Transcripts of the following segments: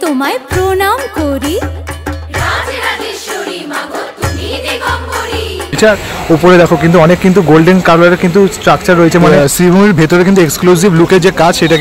তোমায় প্রণাম করি। উপরে দেখো কিন্তু অনেক কিন্তু গোল্ডেন কালারের কিন্তু স্ট্রাকচার রয়েছে, মানে শ্রীভূমির ভেতরে কিন্তু এক্সক্লুসিভ লুকের যে কাজ সেটা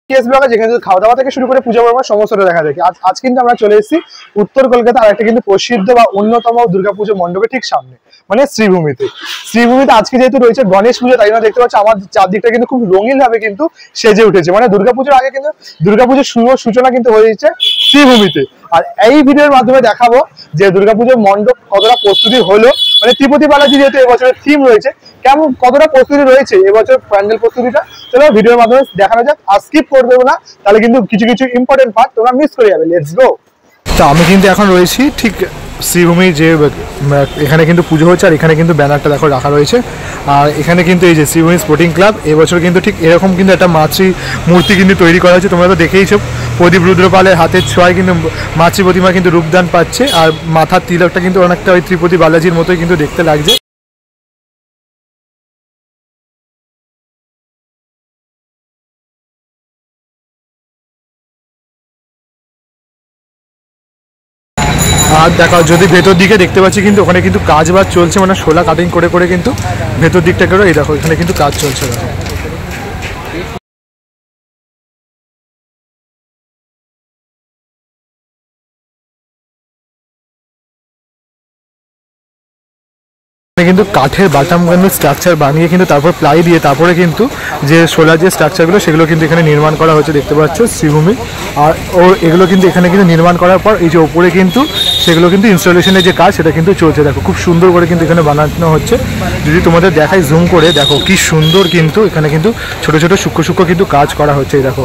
কেস ব্লগে যেখানে খাওয়া দাওয়া থেকে শুরু করে পূজা পর্ব সমস্তটা দেখা যায়। আজ কিন্তু আমরা চলে এসেছি উত্তর কলকাতা আর একটা কিন্তু প্রসিদ্ধ বা অন্যতম দুর্গাপুজো মণ্ডপের ঠিক সামনে, মানে শ্রীভূমিতে। শ্রীভূমিতে আজকে যেহেতু রয়েছে গণেশ পুজো, তাই জন্য দেখতে পাচ্ছি আমার চারদিকটা কিন্তু খুব রঙিন ভাবে কিন্তু সেজে উঠেছে। মানে দুর্গাপুজোর আগে কিন্তু দুর্গাপুজোর সূচনা কিন্তু হয়ে যাচ্ছে শ্রীভূমিতে। আর এই ভিডিওর মাধ্যমে দেখাবো যে দুর্গাপুজোর মণ্ডপ কতটা প্রস্তুতি হলো, মানে ত্রিপতি বালাজি যেহেতু এবছরের থিম রয়েছে, কেমন কতটা প্রস্তুতি রয়েছে এবছর প্যান্ডেল প্রস্তুতিটা, চলো ভিডিওর মাধ্যমে দেখানো যাক। আর স্কিপ করে দেবো না, তাহলে কিন্তু কিছু কিছু ইম্পর্টেন্ট পার্ট তোমরা মিস করে যাবে। Let's go. তো আমি কিন্তু এখন রয়েছি ঠিক শ্রীভূমির যে এখানে কিন্তু পুজো হচ্ছে, আর এখানে কিন্তু ব্যানারটা দেখো রাখা রয়েছে। আর এখানে কিন্তু এই যে শ্রীভূমি স্পোর্টিং ক্লাব এবছর কিন্তু ঠিক এরকম কিন্তু একটা মাতৃ মূর্তি কিন্তু তৈরি করা হয়েছে। তোমরা তো দেখেইছো প্রদীপ রুদ্রপালের হাতের ছোঁয়ায় কিন্তু মাতৃ প্রতিমা কিন্তু রূপদান পাচ্ছে, আর মাথার তিলকটা কিন্তু অনেকটা ওই ত্রিপতি বালাজির মতোই কিন্তু দেখতে লাগছে। আর দেখা যদি ভেতর দিকে দেখতে পাচ্ছি কিন্তু ওখানে কিন্তু কাজ বাজ চলছে, মানে শোলা কাটিং করে করে কিন্তু ভেতর দিকটা করে এই দেখো এখানে কিন্তু কাজ চলছে। দেখো কিন্তু কাঠের বাটাম স্ট্রাকচার বানিয়ে কিন্তু তারপর প্লাই দিয়ে তারপরে কিন্তু যে সোলার যে স্ট্রাকচারগুলো সেগুলো কিন্তু এখানে নির্মাণ করা হচ্ছে, দেখতে পাচ্ছ শ্রীভূমি। আর এগুলো কিন্তু এখানে কিন্তু নির্মাণ করার পর এই যে ওপরে কিন্তু সেগুলো কিন্তু ইনস্টলেশনের যে কাজ সেটা কিন্তু চলছে। দেখো খুব সুন্দর করে কিন্তু এখানে বানানো হচ্ছে। যদি তোমাদের দেখাই জুম করে, দেখো কি সুন্দর কিন্তু এখানে কিন্তু ছোট ছোট সূক্ষ্ম সূক্ষ্ম কিন্তু কাজ করা হচ্ছে। দেখো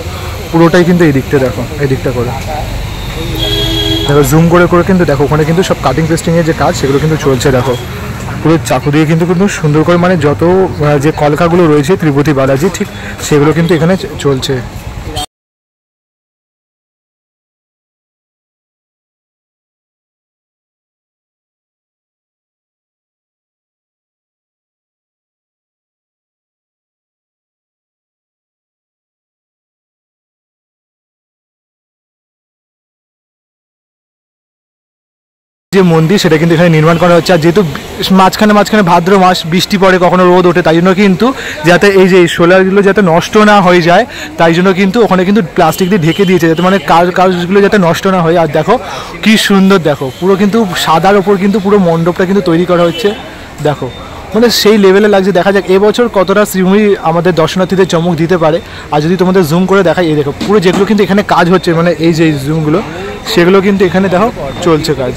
পুরোটাই কিন্তু এই দিকটা, দেখো এই দিকটা করে দেখো জুম করে করে কিন্তু দেখো ওখানে কিন্তু সব কাটিং পেস্টিংয়ের যে কাজ সেগুলো কিন্তু চলছে। দেখো পুরো চাকু দিয়ে কিন্তু কিন্তু সুন্দর করে, মানে যত যে কলকাগুলো রয়েছে ত্রিপতি বালাজি ঠিক সেগুলো কিন্তু এখানে চলছে। যে মন্দির সেটা কিন্তু এখানে নির্মাণ করা হচ্ছে। আর যেহেতু মাঝখানে মাঝখানে ভাদ্র মাস বৃষ্টি পড়ে কখনো রোদ ওঠে, তাই জন্য কিন্তু যাতে এই যে সোলারগুলো যাতে নষ্ট না হয়ে যায় তাই জন্য কিন্তু ওখানে কিন্তু প্লাস্টিক দিয়ে ঢেকে দিয়েছে, যাতে মানে কাজগুলো যাতে নষ্ট না হয়। আর দেখো কি সুন্দর, দেখো পুরো কিন্তু সাদার ওপর কিন্তু পুরো মণ্ডপটা কিন্তু তৈরি করা হচ্ছে। দেখো মানে সেই লেভেলে লাগছে। দেখা যাক এবছর কতটা শ্রীভূমি আমাদের দর্শনার্থীদের চমক দিতে পারে। আর যদি তোমাদের জুম করে দেখাই, এই দেখো পুরো যেগুলো কিন্তু এখানে কাজ হচ্ছে, মানে এই যে জুমগুলো সেগুলো কিন্তু এখানে দেখো চলছে কাজ।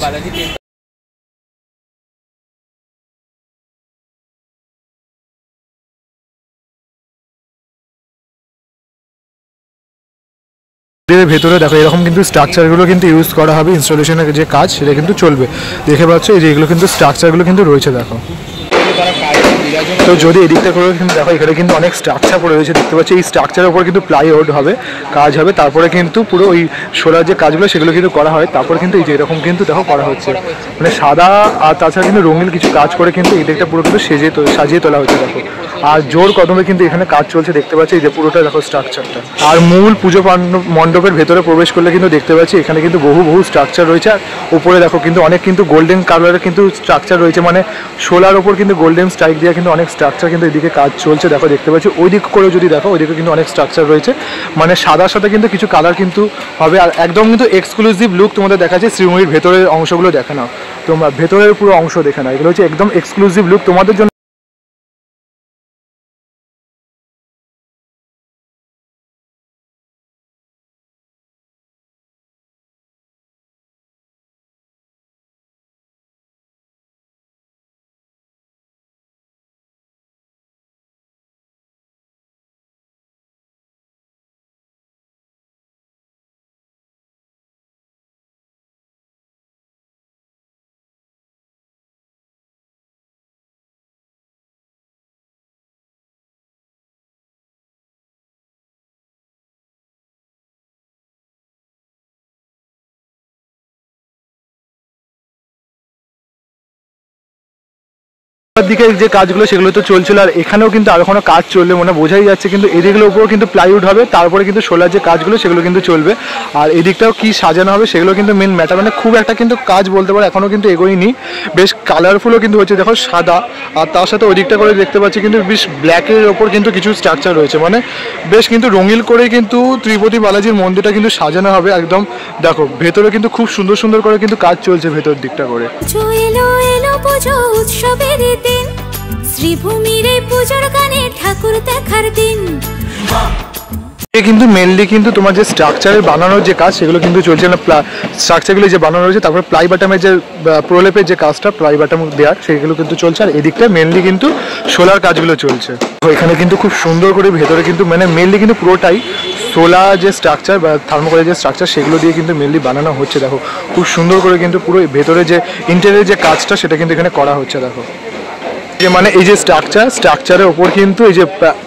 ভেতরে দেখো এরকম কিন্তু স্ট্রাকচারগুলো কিন্তু ইউজ করা হবে, ইনস্টলেশনের যে কাজ সেটা কিন্তু চলবে। দেখে পাচ্ছ এই যে এগুলো কিন্তু স্ট্রাকচারগুলো কিন্তু রয়েছে। দেখো তো যদি এদিকটা করে কিন্তু দেখো এখানে কিন্তু অনেক স্ট্রাকচার পড়ে রয়েছে, দেখতে পাচ্ছি এই স্ট্রাকচারের উপর কিন্তু প্লাইউড হবে, কাজ হবে, তারপরে কিন্তু পুরো ওই সোলার যে কাজগুলো সেগুলো কিন্তু করা হয়। তারপরে কিন্তু এই যে এরকম কিন্তু দেখো করা হচ্ছে, মানে সাদা আর তাছাড়া কিন্তু রঙিন কিছু কাজ করে কিন্তু এই দিকটা পুরো কিন্তু সাজিয়ে তোলা হচ্ছে। দেখো আর জোর কদমে কিন্তু এখানে কাজ চলছে, দেখতে পাচ্ছি এই যে পুরোটা দেখো স্ট্রাকচারটা। আর মূল পুজো মণ্ডপের ভেতরে প্রবেশ করলে কিন্তু দেখতে পাচ্ছি এখানে কিন্তু বহু স্ট্রাকচার রয়েছে। আর উপরে দেখো কিন্তু অনেক কিন্তু গোল্ডেন কালারের কিন্তু স্ট্রাকচার রয়েছে, মানে সোলার ওপর কিন্তু গোল্ডেন স্ট্রাইক দিয়ে কিন্তু অনেক স্ট্রাকচার কিন্তু এদিকে কাজ চলছে। দেখো দেখতে পাচ্ছি ওই দিক করে যদি দেখো ওইদিকে কিন্তু অনেক স্ট্রাকচার রয়েছে, মানে সাদার সাথে কিন্তু কিছু কালার কিন্তু হবে। আর একদম কিন্তু এক্সক্লুসিভ লুক তোমাদের দেখাচ্ছে। শ্রীভূমির ভেতরের অংশগুলো দেখে নাও, তোমরা ভেতরের পুরো অংশ দেখে নাও, এগুলো হচ্ছে একদম এক্সক্লুসিভ লুক তোমাদের জন্য। দিকে যে কাজগুলো সেগুলো তো চলছিল, আর এখানেও কিন্তু আরো কোনো কাজ চলবে মানে বোঝাই যাচ্ছে, কিন্তু এদিকগুলোর উপরেও কিন্তু প্লাইউড হবে, তারপরে কিন্তু সোলার যে কাজগুলো সেগুলো কিন্তু চলবে। আর এদিকটাও কি সাজানো হবে সেগুলো কিন্তু মেন ম্যাটার, মানে খুব একটা কিন্তু কাজ বলতে পারে এখনও কিন্তু এগোয়নি। বেশ কালারফুলও কিন্তু হচ্ছে, দেখো সাদা, আর তার সাথে ওই দিকটা করে দেখতে পাচ্ছি কিন্তু বেশ ব্ল্যাকের ওপর কিন্তু কিছু স্ট্রাকচার রয়েছে, মানে বেশ কিন্তু রঙিন করে কিন্তু তিরুপতি বালাজির মন্দিরটা কিন্তু সাজানো হবে একদম। দেখো ভেতরে কিন্তু খুব সুন্দর সুন্দর করে কিন্তু কাজ চলছে ভেতর দিকটা করে। উৎসবের দিন শ্রীভূমির এই পুজোর গানে ঠাকুর দেখার দিন। কিন্তু মেনলি কিন্তু তোমার যে স্ট্রাকচারের বানানোর যে কাজ সেগুলো কিন্তু চলছে না, স্ট্রাকচারগুলো যে বানানো রয়েছে, তারপরে প্লাই বাটামের যে প্রলেপের যে কাজটা প্লাই বাটাম দেওয়ার সেগুলো কিন্তু চলছে। আর এদিকটা মেনলি কিন্তু সোলার কাজগুলো চলছে। তো এখানে কিন্তু খুব সুন্দর করে ভেতরে কিন্তু মানে মেনলি কিন্তু পুরোটাই সোলার যে স্ট্রাকচার বা থার্মোকলের যে স্ট্রাকচার সেগুলো দিয়ে কিন্তু মেনলি বানানো হচ্ছে। দেখো খুব সুন্দর করে কিন্তু পুরো ভেতরে যে ইন্টেরিয়র যে কাজটা সেটা কিন্তু এখানে করা হচ্ছে। দেখো যে মানে এই যে স্ট্রাকচারের ওপর কিন্তু এই যে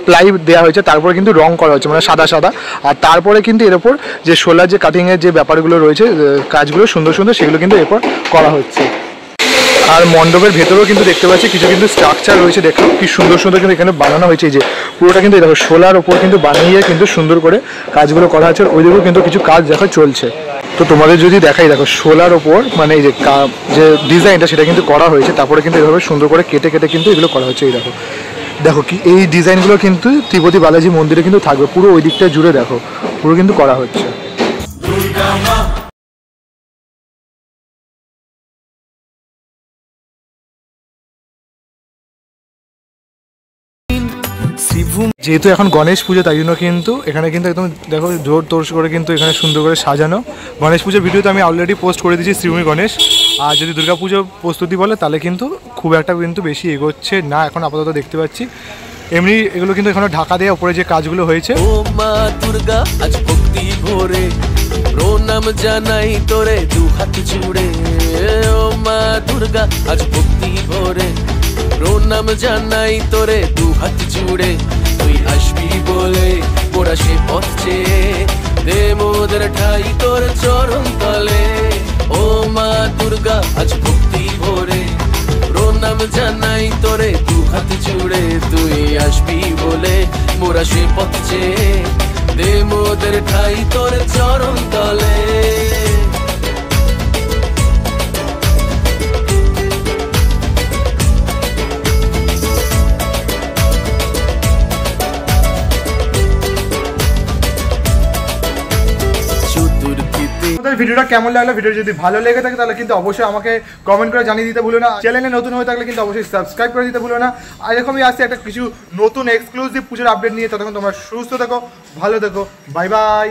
প্লাই দেওয়া হয়েছে, তারপরে কিন্তু রং করা হচ্ছে মানে সাদা সাদা, আর তারপরে কিন্তু এর ওপর যে সোলার যে কাটিংয়ের যে ব্যাপারগুলো রয়েছে কাজগুলো সুন্দর সুন্দর সেগুলো কিন্তু এরপর করা হচ্ছে। আর মণ্ডপের ভেতরেও কিন্তু দেখতে পাচ্ছি কিছু কিন্তু স্ট্রাকচার রয়েছে, দেখো কি সুন্দর সুন্দর কিন্তু এখানে বানানো হয়েছে। এই যে পুরোটা কিন্তু দেখো সোলার ওপর কিন্তু বানিয়ে কিন্তু সুন্দর করে কাজগুলো করা হচ্ছে। ওইদিকেও কিন্তু কিছু কাজ দেখো চলছে। তো তোমাদের যদি দেখাই, দেখো সোলার ওপর মানে এই যে ডিজাইনটা সেটা কিন্তু করা হয়েছে, তারপরে কিন্তু এভাবে সুন্দর করে কেটে কেটে কিন্তু এগুলো করা হচ্ছে। এই দেখো দেখো কি এই ডিজাইনগুলো কিন্তু তিরুপতি বালাজি মন্দিরে কিন্তু থাকবে, পুরো ওই দিকটা জুড়ে দেখো পুরো কিন্তু করা হচ্ছে। যেহেতু এখন গণেশ পুজো তাই জন্য কিন্তু এখানে কিন্তু একদম দেখো জোর তোর্স করে কিন্তু এখানে সুন্দর করে সাজানো। গণেশ পুজোর ভিডিও তো আমি অলরেডি পোস্ট করে দিয়েছি শ্রীভূমি গণেশ। আর যদি দুর্গাপুজোর প্রস্তুতি বলে তাহলে কিন্তু খুব একটা কিন্তু বেশি এগোচ্ছে না এখন আপাতত দেখতে পাচ্ছি। এমনি এগুলো কিন্তু এখানে ঢাকা দেওয়া উপরে যে কাজগুলো হয়েছে। ও মা দুর্গা আজ ভক্তি ভরে প্রণাম জানাই তোরে দু হাত জুড়ে। ও মা দুর্গা আজ ভক্তি ভরে প্রণাম জানাই তোরে দু হাত জুড়ে। তুই আসবি বলে মোরা সে পথ চেয়ে দে মোদের ঠাই তোর চরণ তলে। ও মা দুর্গা আজ ভক্তি ভরে প্রণাম জানাই তোরে দু হাত জুড়ে। তুই আসবি বলে মোরা সে পথ চেয়ে দে মোদের ঠাই তোর চরণ তলে। ভিডিওটা কেমন লাগলো, ভিডিও যদি ভালো লেগে থাকে তাহলে কিন্তু অবশ্যই আমাকে কমেন্ট করে জানিয়ে দিতে ভুলো না। চ্যানেলে নতুন হয়ে থাকলে কিন্তু অবশ্যই সাবস্ক্রাইব করে দিতে ভুলো না। আর এরকমই আসছে একটা কিছু নতুন এক্সক্লুসিভ পুজোর আপডেট নিয়ে। ততক্ষণ তোমরা সুস্থ থেকো, ভালো থেকো, বাই বাই।